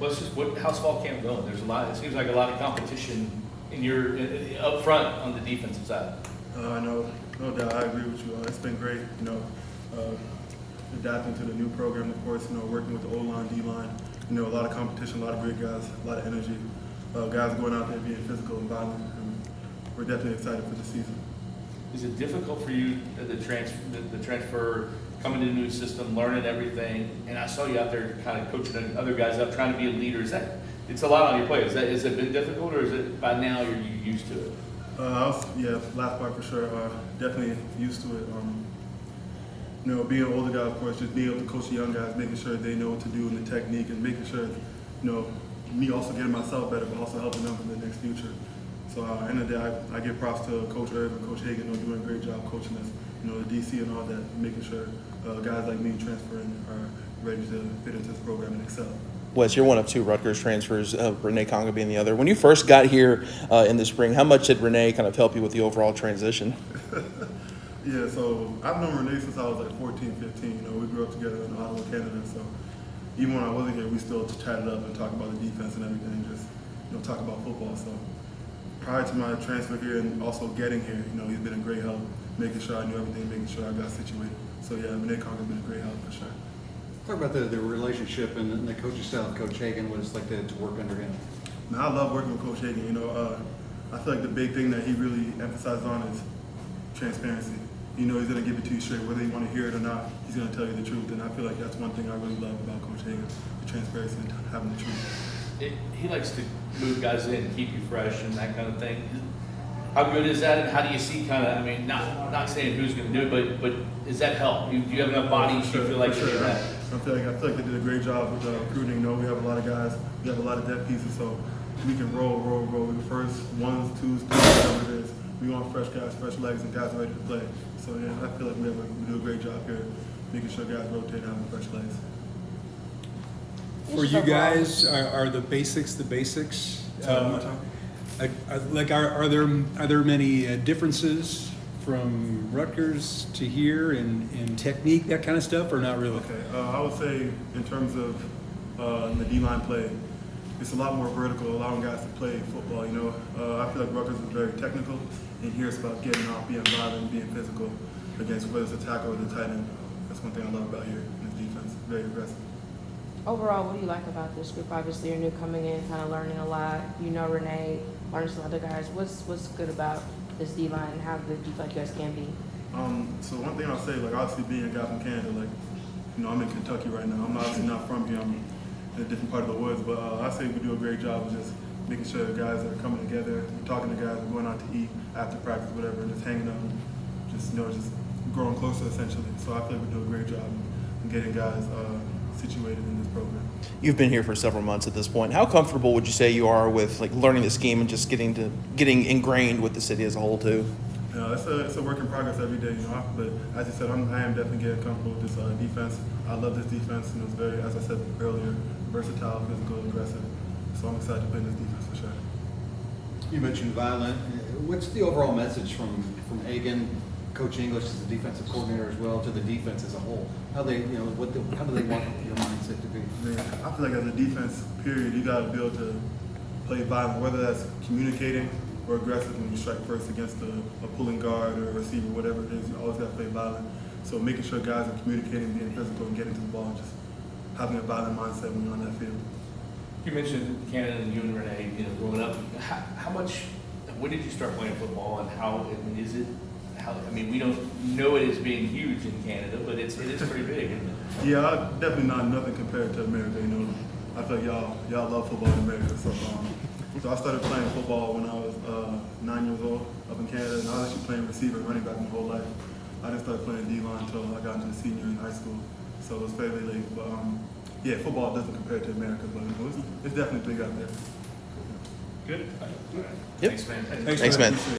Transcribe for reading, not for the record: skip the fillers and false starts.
How's fall camp going? There's a lot. It seems like a lot of competition up front on the defensive side. No doubt. I agree with you. It's been great. Adapting to the new program, of course. Working with the O-line, D-line. A lot of competition, a lot of great guys, a lot of energy. Guys going out there being physical and violent. And we're definitely excited for the season. Is it difficult for you the transfer, coming to a new system, learning everything? And I saw you out there kind of coaching other guys up, trying to be a leader. It's a lot on your plate. Has it been difficult, or is it by now you're used to it? Last part for sure. Definitely used to it. Being an older guy, of course, just being able to coach the young guys, making sure they know what to do in the technique, and making sure, me also getting myself better, but also helping them for the next future. So at the end of the day, I give props to Coach Irv and Coach Hagan, doing a great job coaching us, the DC and all that, making sure guys like me transferring are ready to fit into this program and excel. Wes, you're one of two Rutgers transfers, Renee Conga being the other. When you first got here in the spring, how much did Renee kind of help you with the overall transition? Yeah, so I've known Renee since I was like 14, 15. We grew up together in Ottawa, Canada. So even when I wasn't here, we still chatted up and talked about the defense and everything, just talk about football. So prior to my transfer here and also getting here, he's been a great help, making sure I knew everything, making sure I got situated. So yeah, Renee Conga's been a great help for sure. Talk about the relationship and the coaching style of Coach Hagan, what it's like to work under him. Man, I love working with Coach Hagan. I feel like the big thing that he really emphasizes on is transparency. He's going to give it to you straight, whether you want to hear it or not. He's going to tell you the truth, and I feel like that's one thing I really love about Coach Hagan: the transparency and having the truth. He likes to move guys in, keep you fresh, and that kind of thing. How good is that, and how do you see not saying who's going to do it, but does that help? Do you have enough bodies you feel like you do that? I feel like they did a great job with recruiting. We have a lot of guys, we have a lot of depth pieces, so we can roll. We the first ones, twos, threes, whatever it is. We want fresh guys, fresh legs, and guys ready to play. So yeah, I feel like we do a great job here, making sure guys rotate, having fresh legs. For you guys, are the basics the basics? Are there many differences from Rutgers to here in technique, that kind of stuff, or not really? Okay, I would say in terms of the D-line play, it's a lot more vertical, allowing guys to play football. I feel like Rutgers is very technical, and here it's about getting off, being violent, being physical against whether it's a tackle or the tight end. That's one thing I love about here in this defense. Very aggressive. Overall, what do you like about this group? Obviously, you're new coming in, kind of learning a lot. Renee, learning some other guys. What's good about this D-line, and how good do you feel like you guys can be? So one thing I'll say, obviously being a guy from Canada, I'm in Kentucky right now. I'm obviously not from here. I'm in a different part of the woods, but I say we do a great job of just making sure the guys are coming together, talking to guys, going out to eat after practice, whatever, and just hanging out, and just growing closer essentially. So I feel like we do a great job in getting guys situated in this program. You've been here for several months at this point. How comfortable would you say you are with learning the scheme and just getting ingrained with the city as a whole too? It's a work in progress every day, But as you said, I am definitely getting comfortable with this defense. I love this defense, and it's very, as I said earlier, versatile, physical, aggressive. So I'm excited to play in this defense for sure. You mentioned violent. What's the overall message from Hagan, Coach English as the defensive coordinator as well, to the defense as a whole? How they, how do they want your mindset to be? I feel like as a defense, period, you got to be able to play violent, whether that's communicating or aggressive when you strike first against a pulling guard or a receiver, whatever it is. You always got to play violent. So making sure guys are communicating, being physical, and getting to the ball, and just having a violent mindset when you're on that field. You mentioned Canada and you and Renee, growing up. When did you start playing football, and is it? We don't know it as being huge in Canada, but it is pretty big, isn't it? Yeah, definitely nothing compared to America. I feel like y'all love football in America. So I started playing football when I was 9 years old up in Canada, and I was actually playing receiver and running back my whole life. I didn't start playing D-line until I got into the senior in high school, so it was fairly late. But yeah, football doesn't compare to America, but it's definitely big out there. Good. Yep. Thanks, man. Thanks, man.